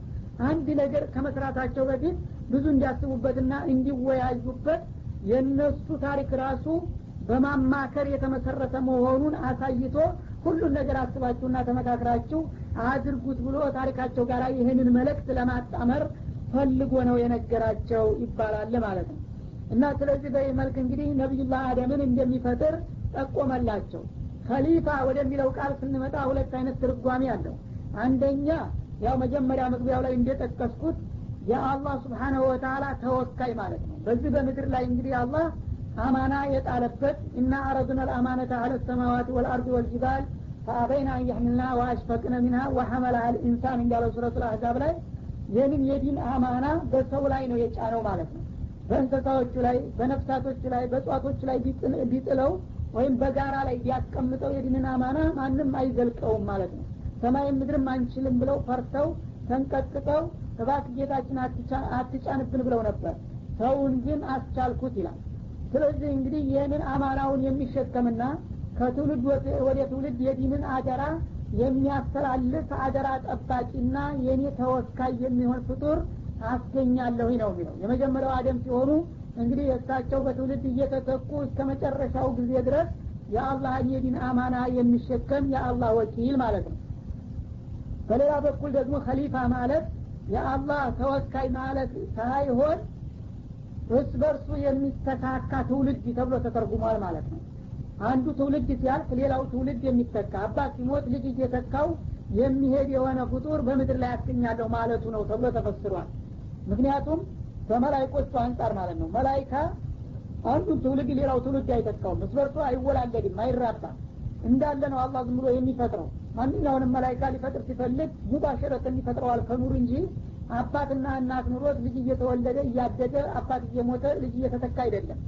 አንድ ነገር ከመስራታቸው በፊት ብዙ እንዲያስቡበትና እንዲወያዩበት የነሱ ታሪክ ራሱ በማማከር የተመሰረተ መሆኑን አሳይቶ ሁሉን ነገር አስባችሁና ተመካክራችሁ አድርጉት ብሎ ታሪካቸው ጋር ይህንን መልእክት ለማጣመር ፈልጎ ነው የነገራቸው ይባላል ማለት ነው እና ስለዚህ በዚህ መልክ እንግዲህ ነብዩላህ አደምን እንደሚፈጥር ጠቆመላቸው ኸሊፋ ወደሚለው ቃል ስንመጣ ሁለት አይነት ትርጓሜ አለው አንደኛ ያው መጀመሪያ መግቢያው ላይ እንደጠቀስኩት የአላህ Subhanahu Wa Ta'ala ተወካይ ማለት ነው በዚህ በምድር ላይ እንግዲህ አላህ አማና የጣለበት እና አረድና الامانه على السماوات والارض والجبال فأبينا أن يحملنا وأشفقنا منها وحملها الإنسان እንዳለው ሱረቱል አህዛብ ላይ ይህንን የዲን አማና በሰው ላይ ነው የጫነው ማለት ነው። በእንስሳዎቹ ላይ በነፍሳቶቹ ላይ በእጽዋቶቹ ላይ ቢጥለው ወይም በጋራ ላይ ቢያስቀምጠው የዲንን አማና ማንም አይዘልቀውም ማለት ነው። ሰማይ ምድርም አንችልም ብለው ፈርተው ተንቀጥቅጠው እባክህ ጌታችን አትጫንብን ብለው ነበር። ሰውን ግን አስቻልኩት ይላል። ስለዚህ እንግዲህ ይህንን አማናውን የሚሸከምና ከትውልድ ወደ ትውልድ የዲንን አደራ የሚያስተላልፍ አደራ ጠባቂና የኔ ተወካይ የሚሆን ፍጡር አስገኛለሁ ነው የሚለው። የመጀመሪያው አደም ሲሆኑ እንግዲህ እሳቸው በትውልድ እየተተኩ እስከ መጨረሻው ጊዜ ድረስ የአላህን የዲን አማና የሚሸከም የአላህ ወኪል ማለት ነው። በሌላ በኩል ደግሞ ኸሊፋ ማለት የአላህ ተወካይ ማለት ሳይሆን እርስ በርሱ የሚተካካ ትውልድ ተብሎ ተተርጉሟል ማለት ነው። አንዱ ትውልድ ሲያልፍ ሌላው ትውልድ የሚተካ አባት ሲሞት ልጅ እየተካው የሚሄድ የሆነ ፍጡር በምድር ላይ አስገኛለሁ ማለቱ ነው ተብሎ ተፈስሯል። ምክንያቱም በመላእክቶቹ አንጻር ማለት ነው። መላእክታ አንዱ ትውልድ ሌላው ትውልድ አይተካውም፣ እርስ በርሱ አይወላለድም፣ አይራባም። እንዳለ ነው አላህ ዝም ብሎ የሚፈጥረው። ማንኛውንም መላእክታ ሊፈጥር ሲፈልግ ሙባሸረተን ይፈጥረዋል ከኑር እንጂ አባትና እናት ኑሮት ልጅ እየተወለደ እያደገ አባት እየሞተ ልጅ እየተተካ አይደለም።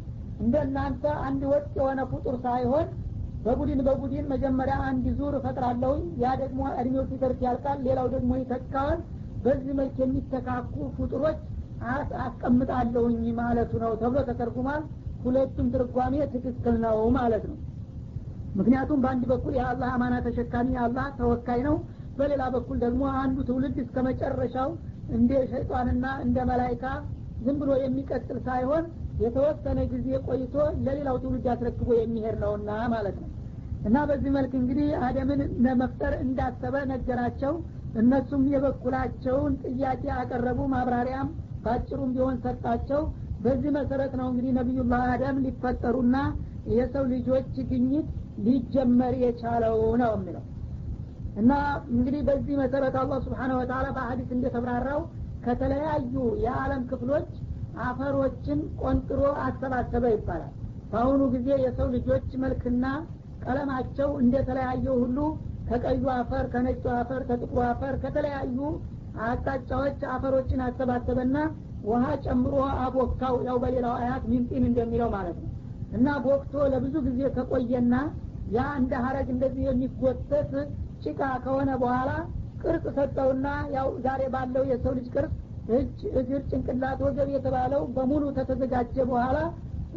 እንደናንተ አንድ ወጥ የሆነ ፍጡር ሳይሆን በቡድን መጀመሪያ አንድ ዙር እፈጥራለሁ፣ ያ ደግሞ እድሜው ሲደርስ ያልቃል፣ ሌላው ደግሞ ይተካዋል። በዚህ መልክ የሚተካኩ ፍጡሮች አስቀምጣለሁኝ ማለቱ ነው ተብሎ ተተርጉሟል። ሁለቱም ትርጓሜ ትክክል ነው ማለት ነው። ምክንያቱም በአንድ በኩል የአላህ አማና ተሸካሚ የአላህ ተወካይ ነው፣ በሌላ በኩል ደግሞ አንዱ ትውልድ እስከ መጨረሻው እንደ ሸይጣንና እንደ መላእክታ ዝም ብሎ የሚቀጥል ሳይሆን የተወሰነ ጊዜ ቆይቶ ለሌላው ትውልድ አስረክቦ የሚሄድ ነውና ማለት ነው። እና በዚህ መልክ እንግዲህ አደምን ለመፍጠር እንዳሰበ ነገራቸው። እነሱም የበኩላቸውን ጥያቄ አቀረቡ፣ ማብራሪያም ባጭሩም ቢሆን ሰጣቸው። በዚህ መሰረት ነው እንግዲህ ነብዩላህ አደም ሊፈጠሩና የሰው ልጆች ግኝት ሊጀመር የቻለው ነው የሚለው። እና እንግዲህ በዚህ መሰረት አላህ Subhanahu Wa Ta'ala በሐዲስ እንደተብራራው ከተለያዩ የዓለም ክፍሎች አፈሮችን ቆንጥሮ አሰባሰበ ይባላል። በአሁኑ ጊዜ የሰው ልጆች መልክና ቀለማቸው እንደተለያየው ሁሉ ከቀዩ አፈር፣ ከነጩ አፈር፣ ከጥቁሩ አፈር ከተለያዩ አቅጣጫዎች አፈሮችን አሰባሰበና ውሃ ጨምሮ አቦካው። ያው በሌላው አያት ሚንጢን እንደሚለው ማለት ነው። እና ቦክቶ ለብዙ ጊዜ ከቆየና ያ እንደ ሐረግ እንደዚህ የሚጎተት ጭቃ ከሆነ በኋላ ቅርጽ ሰጠውና ያው ዛሬ ባለው የሰው ልጅ ቅርጽ እጅ፣ እግር፣ ጭንቅላት፣ ወገብ የተባለው በሙሉ ተዘጋጀ በኋላ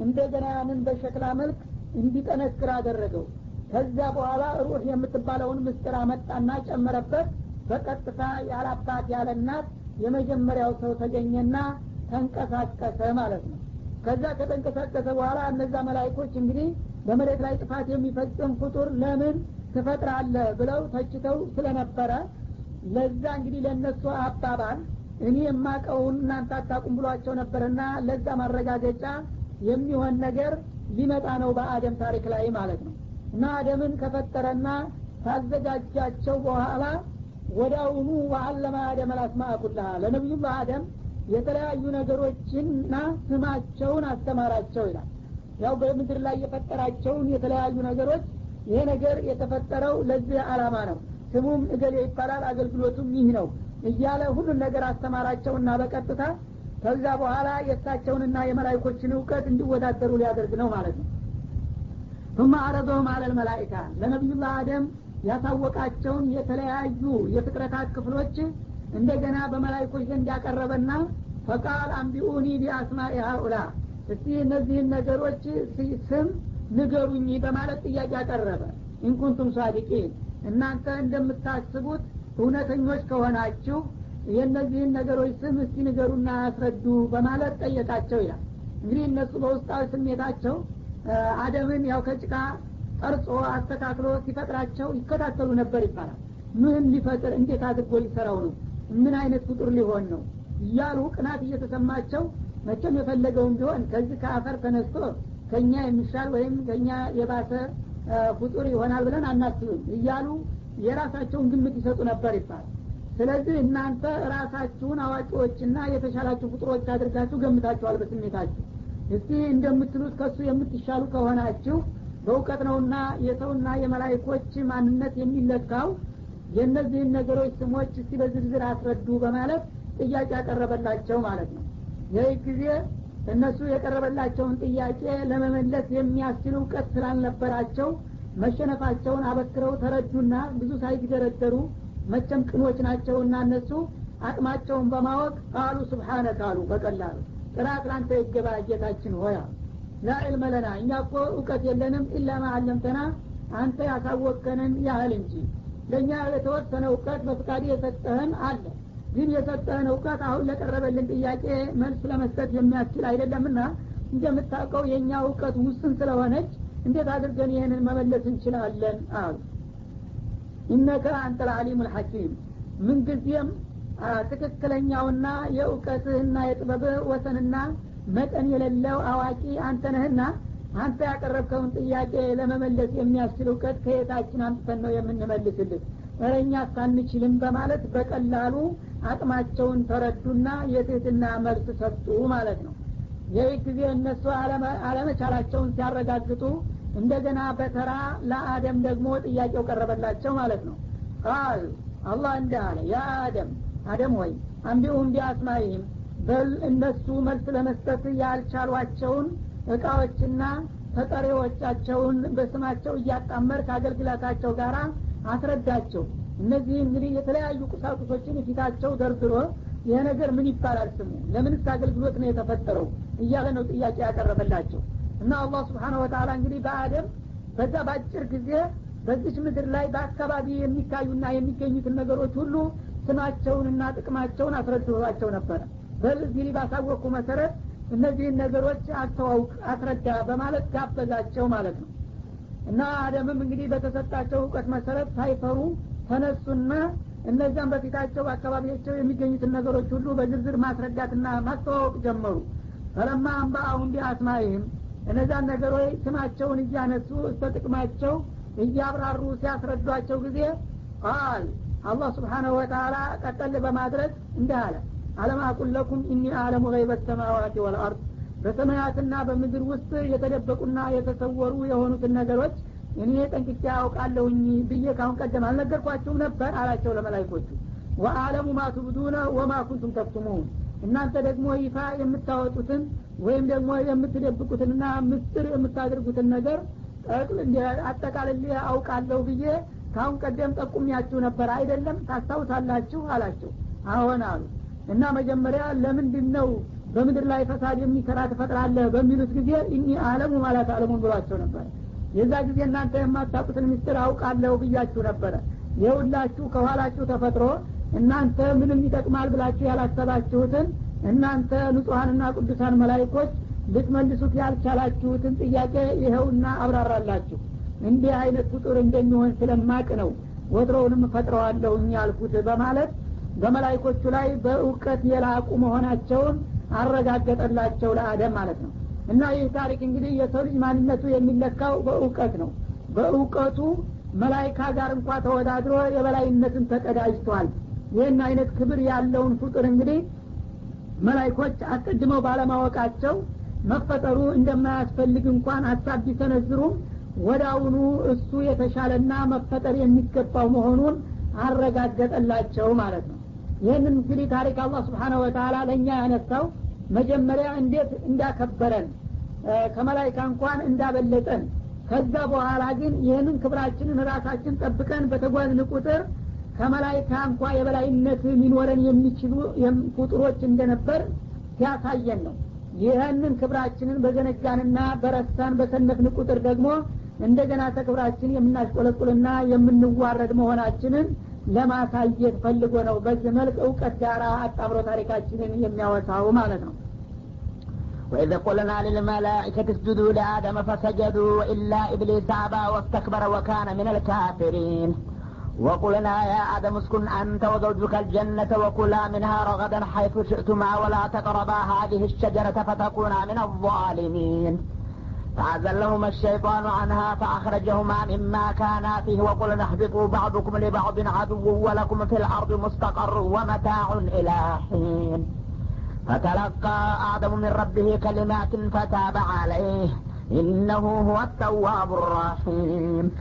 እንደገና ያንን በሸክላ መልክ እንዲጠነክር አደረገው። ከዛ በኋላ ሩህ የምትባለውን ምስጢር አመጣና ጨመረበት። በቀጥታ ያላባት ያለ እናት የመጀመሪያው ሰው ተገኘና ተንቀሳቀሰ ማለት ነው። ከዛ ከተንቀሳቀሰ በኋላ እነዛ መላእክቶች እንግዲህ በመሬት ላይ ጥፋት የሚፈጽም ፍጡር ለምን ትፈጥራለህ ብለው ተችተው ስለነበረ ለዛ እንግዲህ ለነሱ አባባል እኔ የማቀውን እናንተ አታውቁም ብሏቸው ነበርና ለዛ ማረጋገጫ የሚሆን ነገር ሊመጣ ነው በአደም ታሪክ ላይ ማለት ነው። እና አደምን ከፈጠረና ታዘጋጃቸው በኋላ ወዳውኑ ወአለማ አደም አልአስማአ ኩላሃ ለነብዩላህ አደም የተለያዩ ነገሮችንና ስማቸውን አስተማራቸው ይላል። ያው በምድር ላይ የፈጠራቸውን የተለያዩ ነገሮች ይሄ ነገር የተፈጠረው ለዚህ ዓላማ ነው፣ ስሙም እገሌ ይባላል፣ አገልግሎቱም ይህ ነው እያለ ሁሉን ነገር አስተማራቸውና በቀጥታ ከዛ በኋላ የእሳቸውንና የመላእክቶችን እውቀት እንዲወዳደሩ ሊያደርግ ነው ማለት ነው። ثم عرضهم على الملائكه ለነብዩላህ አደም ያሳወቃቸውን የተለያዩ የፍጥረታት ክፍሎች እንደገና በመላእክቶች ዘንድ ያቀረበና فقال انبئوني باسماء هؤلاء እስቲ እነዚህን ነገሮች ስም ንገሩኝ በማለት ጥያቄ ያቀረበ። ኢን ኩንቱም ሳዲቂን እናንተ እንደምታስቡት እውነተኞች ከሆናችሁ የእነዚህን ነገሮች ስም እስቲ ንገሩና አስረዱ በማለት ጠየቃቸው ይላል። እንግዲህ እነሱ በውስጣዊ ስሜታቸው አደምን ያው ከጭቃ ቀርጾ አስተካክሎ ሲፈጥራቸው ይከታተሉ ነበር ይባላል። ምን ሊፈጥር እንዴት አድርጎ ሊሰራው ነው፣ ምን አይነት ፍጡር ሊሆን ነው እያሉ ቅናት እየተሰማቸው መቼም የፈለገውን ቢሆን ከዚህ ከአፈር ተነስቶ ከኛ የሚሻል ወይም ከኛ የባሰ ፍጡር ይሆናል ብለን አናስብም እያሉ የራሳቸውን ግምት ይሰጡ ነበር ይባላል። ስለዚህ እናንተ ራሳችሁን አዋቂዎችና የተሻላችሁ ፍጡሮች አድርጋችሁ ገምታችኋል በስሜታችሁ። እስቲ እንደምትሉት ከሱ የምትሻሉ ከሆናችሁ በእውቀት ነውና የሰውና የመላእክቶች ማንነት የሚለካው የእነዚህን ነገሮች ስሞች እስቲ በዝርዝር አስረዱ በማለት ጥያቄ ያቀረበላቸው ማለት ነው። ይህ ጊዜ እነሱ የቀረበላቸውን ጥያቄ ለመመለስ የሚያስችል እውቀት ስላልነበራቸው መሸነፋቸውን አበክረው ተረዱና ብዙ ሳይደረደሩ መቸም ቅኖች ናቸውና እነሱ አቅማቸውን በማወቅ ቃሉ ሱብሃነከ አሉ። በቀላሉ ጥራት ላንተ ይገባ ጌታችን ሆይ ላ ዒልመ ለና እኛ እኮ እውቀት የለንም ኢላ ማ ዐለምተና አንተ ያሳወቅከንን ያህል እንጂ ለእኛ የተወሰነ እውቀት በፍቃድ የሰጠህን አለ። ግን የሰጠህን እውቀት አሁን ለቀረበልን ጥያቄ መልስ ለመስጠት የሚያስችል አይደለምና እንደምታውቀው የእኛ እውቀት ውስን ስለሆነች እንዴት አድርገን ይህንን መመለስ እንችላለን አሉ። ኢነከ አንተል አሊሙል ሐኪም ምንጊዜም ትክክለኛውና የእውቀትህና የጥበብህ ወሰንና መጠን የሌለው አዋቂ አንተ ነህና አንተ ያቀረብከውን ጥያቄ ለመመለስ የሚያስችል እውቀት ከየታችን አምጥተን ነው የምንመልስልህ? እረኛ ሳንችልም በማለት በቀላሉ አቅማቸውን ተረዱና የትህትና መልስ ሰጡ ማለት ነው። ይህ ጊዜ እነሱ አለመቻላቸውን ሲያረጋግጡ እንደገና በተራ ለአደም ደግሞ ጥያቄው ቀረበላቸው ማለት ነው። ቃል አላህ እንዳለ ያ አደም ሆይ አንቢኡም ቢአስማኢሂም በል እነሱ መልስ ለመስጠት ያልቻሏቸውን እቃዎችና ተጠሪዎቻቸውን በስማቸው እያጣመርክ አገልግሎታቸው ጋር አስረዳቸው። እነዚህ እንግዲህ የተለያዩ ቁሳቁሶችን ፊታቸው ደርድሮ ይሄ ነገር ምን ይባላል ስሙ ለምንስ አገልግሎት ነው የተፈጠረው እያለ ነው ጥያቄ ያቀረበላቸው። እና አላህ Subhanahu Wa Ta'ala እንግዲህ በአደም በዛ ባጭር ጊዜ በዚህ ምድር ላይ በአካባቢ የሚታዩና የሚገኙትን ነገሮች ሁሉ ስማቸውንና ጥቅማቸውን አስረድቷቸው ነበር። በዚህ ባሳወቁ መሰረት እነዚህን ነገሮች አስተዋውቅ አስረዳ በማለት ጋበዛቸው ማለት ነው። እና አደምም እንግዲህ በተሰጣቸው እውቀት መሰረት ሳይፈሩ ተነሱና እነዛን በፊታቸው አካባቢያቸው የሚገኙትን ነገሮች ሁሉ በዝርዝር ማስረዳትና ማስተዋወቅ ጀመሩ። ፈለማ አንበአሁም ቢአስማኢሂም እነዛን ነገሮች ስማቸውን እያነሱ እስከ ጥቅማቸው እያብራሩ ሲያስረዷቸው ጊዜ ቃል አላህ Subhanahu Wa Ta'ala ቀጠል በማድረግ እንዲህ አለ አለም አቁል ለኩም ኢኒ አዕለሙ ገይበ ሰማዋቲ ወልአርድ በሰማያትና በምድር ውስጥ የተደበቁና የተሰወሩ የሆኑትን ነገሮች እኔ ጠንቅቄ አውቃለሁኝ ብዬ ካሁን ቀደም አልነገርኳችሁም ነበር አላቸው ለመላእክቶቹ። ወአለሙ ማ ትብዱነ ወማ ኩንቱም ተክቱሙን እናንተ ደግሞ ይፋ የምታወጡትን ወይም ደግሞ የምትደብቁትንና ምስጥር የምታደርጉትን ነገር አጠቃልዬ አውቃለሁ ብዬ ካሁን ቀደም ጠቁሚያችሁ ነበር አይደለም ታስታውሳላችሁ አላቸው። አዎን አሉ። እና መጀመሪያ ለምንድነው በምድር ላይ ፈሳድ የሚሰራ ትፈጥራለህ በሚሉት ጊዜ ኢኒ አዕለሙ ማ ላ ተዕለሙን ብሏቸው ነበር። የዛ ጊዜ እናንተ የማታውቁትን ምስጢር አውቃለሁ ብያችሁ ነበር። የሁላችሁ ከኋላችሁ ተፈጥሮ እናንተ ምንም ይጠቅማል ብላችሁ ያላሰባችሁትን እናንተ ንጹሃንና ቅዱሳን መላእክቶች ልትመልሱት ያልቻላችሁትን ጥያቄ ይሄውና አብራራላችሁ። እንዲህ አይነት ፍጡር እንደሚሆን ስለማቅ ነው ወትሮውንም ፈጥረዋለሁኝ ያልኩት በማለት በመላእክቶቹ ላይ በእውቀት የላቁ መሆናቸውን አረጋገጠላቸው ለአደም ማለት ነው። እና ይህ ታሪክ እንግዲህ የሰው ልጅ ማንነቱ የሚለካው በእውቀት ነው። በእውቀቱ መላእክታ ጋር እንኳን ተወዳድሮ የበላይነትን ተቀዳጅቷል። ይህን አይነት ክብር ያለውን ፍጡር እንግዲህ መላእክቶች አስቀድመው ባለማወቃቸው መፈጠሩ እንደማያስፈልግ እንኳን ሐሳብ ቢሰነዝሩም ወዳውኑ እሱ የተሻለና መፈጠር የሚገባው መሆኑን አረጋገጠላቸው ማለት ነው። ይህንን እንግዲህ ታሪክ አላህ Subhanahu Wa Ta'ala ለኛ ያነሳው መጀመሪያ እንዴት እንዳከበረን ከመላእክታ እንኳን እንዳበለጠን ከዛ በኋላ ግን ይህንን ክብራችንን ራሳችን ጠብቀን በተጓዝን ቁጥር ከመላእክታ እንኳን የበላይነት ሊኖረን የሚችሉ ፍጡሮች እንደነበር ሲያሳየን ነው። ይህንን ክብራችንን በዘነጋንና በረሳን በሰነፍን ቁጥር ደግሞ እንደገና ተክብራችን የምናሽቆለቁልና የምንዋረድ መሆናችንን ለማሳየት ፈልጎ ነው በዚህ መልክ እውቀት ጋር አጣምሮ ታሪካችንን የሚያወሳው ማለት ነው። وإذ قلنا للملائكة اسجدوا لآدم فسجدوا إلا إبليس أبى واستكبر وكان من الكافرين وقلنا يا آدم اسكن أنت وزوجك الجنة وكلا منها رغدا حيث شئتما ولا تقربا هذه الشجرة فتكونا من الظالمين فأزلهما الشيطان عنها فأخرجهما مما كانا فيه وقلنا اهبطوا بعضكم لبعض عدو ولكم في الأرض مستقر ومتاع إلى حين فتلقى آدم من ربه كلمات فتاب عليه إنه هو التواب الرحيم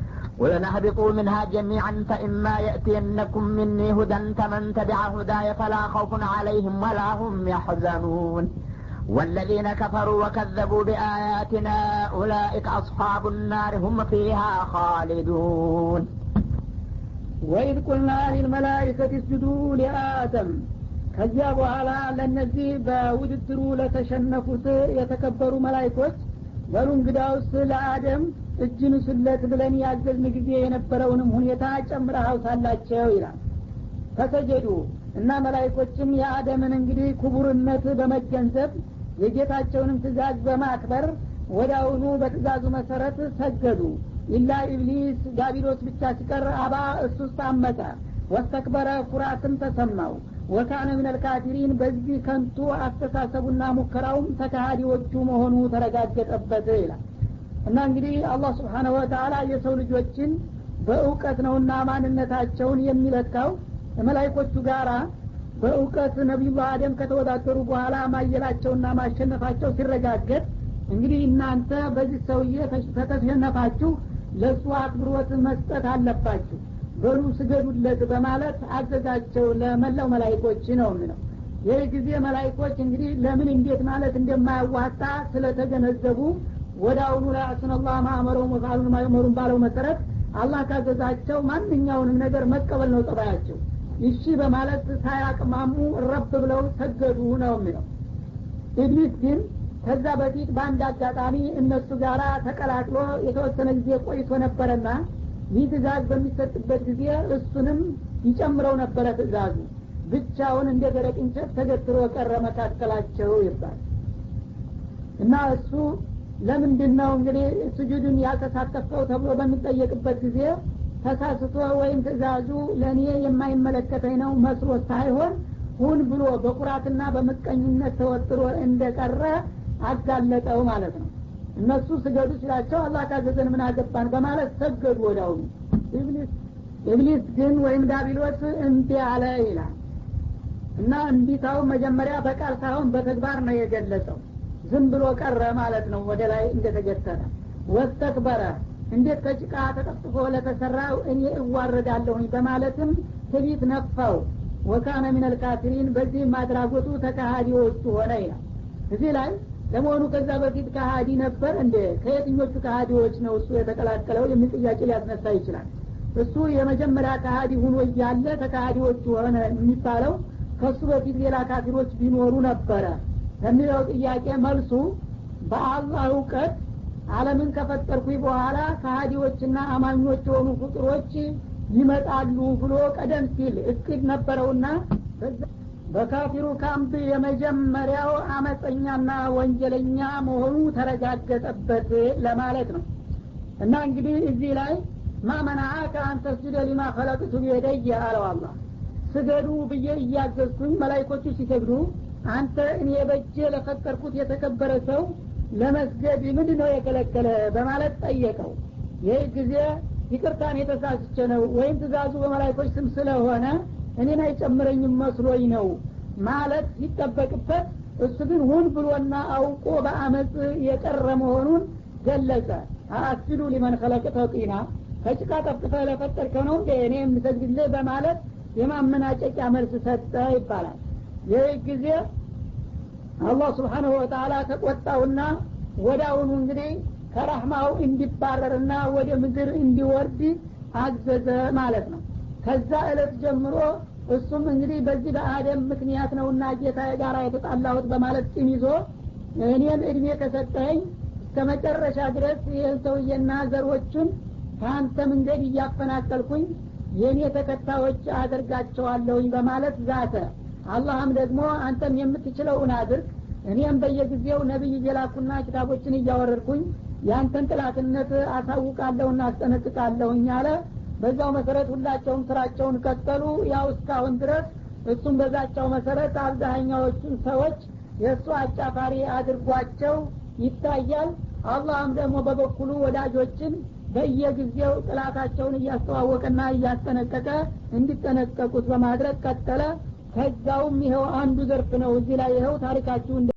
قل اهبطوا منها جميعا فإما يأتينكم مني هدى فمن تبع هداي فلا خوف عليهم ولا هم يحزنون والذين كفروا وكذبوا بآياتنا أولئك أصحاب النار هم فيها خالدون وإذ قلنا للملائكة اسجدوا لآدم ከዚያ በኋላ ለነዚህ በውድድሩ ለተሸነፉት የተከበሩ መላእክቶች በሉ እንግዳውስ ለአደም እጅን ስለት ብለን ያዘዝን ጊዜ የነበረውንም ሁኔታ ጨምረው ሳላቸው ይላል ተሰጀዱ እና መላእክቶችም የአደምን እንግዲህ ክቡርነት በመገንዘብ የጌታቸውንም ትእዛዝ በማክበር ወዳውኑ በትእዛዙ መሰረት ሰገዱ ኢላ ኢብሊስ ዳቢሎስ ብቻ ሲቀር አባ እሱስ አመፀ ወስተክበረ ኩራትም ተሰማው ወካነ ሚነል ካፊሪን በዚህ ከንቱ አስተሳሰቡና ሙከራውም ተካሃዲዎቹ መሆኑ ተረጋገጠበት ይላል እና እንግዲህ አላህ Subhanahu Wa Ta'ala የሰው ልጆችን በእውቀት ነውና ማንነታቸውን የሚለካው መላእክቶቹ ጋራ በእውቀት ነብዩላህ አደም ከተወዳደሩ በኋላ ማየላቸውና ማሸነፋቸው ሲረጋገጥ እንግዲህ እናንተ በዚህ ሰውዬ ተተሸነፋችሁ ለሱ አክብሮት መስጠት አለባችሁ በሉ ስገዱለት በማለት አዘዛቸው ለመላው መላእክቶች ነው የሚለው ይህ ጊዜ መላእክቶች እንግዲህ ለምን እንዴት ማለት እንደማያዋጣ ስለተገነዘቡ ወዳውኑ ለአስነላህ ማእመረው ወቃሉን ማእመሩን ባለው መሰረት አላህ ካዘዛቸው ማንኛውንም ነገር መቀበል ነው ጠባያቸው እሺ በማለት ሳያቅማሙ ረብ ብለው ሰገዱ ነው የሚለው ኢብሊስ ግን ከዛ በፊት በአንድ አጋጣሚ እነሱ ጋራ ተቀላቅሎ የተወሰነ ጊዜ ቆይቶ ነበርና ይህ ትእዛዝ በሚሰጥበት ጊዜ እሱንም ይጨምረው ነበረ ትእዛዙ ብቻውን እንደ ደረቅ እንጨት ተገትሮ ቀረ መካከላቸው ይባል እና እሱ ለምንድነው እንግዲህ ስጁድን ያልተሳተፈው ተብሎ በሚጠየቅበት ጊዜ ተሳስቶ ወይም ትእዛዙ ለኔ የማይመለከተኝ ነው መስሎ ሳይሆን ሁን ብሎ በኩራትና በመቀኝነት ተወጥሮ እንደቀረ አጋለጠው ማለት ነው እነሱ ስገዱ ሲላቸው አላህ ካዘዘን ምን አገባን በማለት ሰገዱ ወዳው ኢብሊስ ግን ወይም ዳቢሎስ እንቢ አለ ይላል እና እንቢታው መጀመሪያ በቃል ሳይሆን በተግባር ነው የገለጸው ዝም ብሎ ቀረ ማለት ነው ወደ ላይ እንደተገተረ ወስተክበረ እንዴት ከጭቃ ተጠፍጥፎ ለተሰራው እኔ እዋረዳለሁኝ በማለትም ትዕቢት ነፋው ወካነ ሚነል ካፊሪን በዚህ ማድራጎቱ ተካሃዲዎቹ ሆነ ይላል እዚህ ላይ ለመሆኑ ከዛ በፊት ከሃዲ ነበር እንዴ ከየትኞቹ ከሃዲዎች ነው እሱ የተቀላቀለው የሚል ጥያቄ ሊያስነሳ ይችላል እሱ የመጀመሪያ ከሃዲ ሆኖ እያለ ተካሃዲዎቹ ሆነ የሚባለው ከሱ በፊት ሌላ ካፊሮች ቢኖሩ ነበረ የሚለው ጥያቄ መልሱ በአላህ እውቀት ዓለምን ከፈጠርኩኝ በኋላ ከሃዲዎችና አማኞች የሆኑ ፍጡሮች ይመጣሉ ብሎ ቀደም ሲል እቅድ ነበረውና በካፊሩ ካምፕ የመጀመሪያው አመፀኛና ወንጀለኛ መሆኑ ተረጋገጠበት ለማለት ነው እና እንግዲህ እዚህ ላይ ማመናአከ አንተ ስጁድ ሊማ خلقت بيدي አለው አላህ ስገዱ ብዬ እያዘዝኩኝ መላእክቶቹ ሲሰግዱ አንተ እኔ በእጄ ለፈጠርኩት የተከበረ ሰው ለመስገድ ምንድነው የከለከለ በማለት ጠየቀው ይህ ጊዜ ይቅርታን የተሳስቼ ነው ወይም ትእዛዙ በመላእክቶች ስም ስለሆነ እኔን አይጨምረኝም መስሎኝ ነው ማለት ሲጠበቅበት እሱ ግን ሁን ብሎና አውቆ በአመጽ የቀረ መሆኑን ገለጸ አስጁዱ ሊመን خلقت طينا ከጭቃ ጠፍጥፈህ ለፈጠርከው ነው እኔ የምሰግድልህ በማለት የማመናጨቂያ መልስ ሰጠ ይባላል ይህ ጊዜ አላህ Subhanahu Wa Ta'ala ተቆጣውና ወዳውኑ እንግዲህ ከረህማው እንዲባረርና ወደ ምድር እንዲወርድ አዘዘ ማለት ነው ከዛ እለት ጀምሮ እሱም እንግዲህ በዚህ በአደም ምክንያት ነውና ጌታዬ ጋር የተጣላሁት በማለት ቂም ይዞ እኔን እድሜ ከሰጠኝ እስከመጨረሻ ድረስ ይህን ሰውዬና ዘሮቹን ከአንተ መንገድ እያፈናቀልኩኝ የኔ ተከታዮች አደርጋቸዋለሁኝ በማለት ዛተ አላህም ደግሞ አንተም የምትችለውን አድርግ እኔም በየጊዜው ነብይ እየላኩና ኪታቦችን እያወረድኩኝ ያንተን ጥላትነት አሳውቃለሁና አስጠነቅቃለሁኝ አለ በዛው መሰረት ሁላቸውም ስራቸውን ቀጠሉ ያው እስካሁን ድረስ እሱም በዛቸው መሰረት አብዛኛዎቹን ሰዎች የእሱ አጫፋሪ አድርጓቸው ይታያል አላህም ደግሞ በበኩሉ ወዳጆችን በየጊዜው ጥላታቸውን እያስተዋወቀና እያስጠነቀቀ እንዲጠነቀቁት በማድረግ ቀጠለ ከዛውም ይሄው አንዱ ዘርፍ ነው እዚህ ላይ ይሄው ታሪካችሁ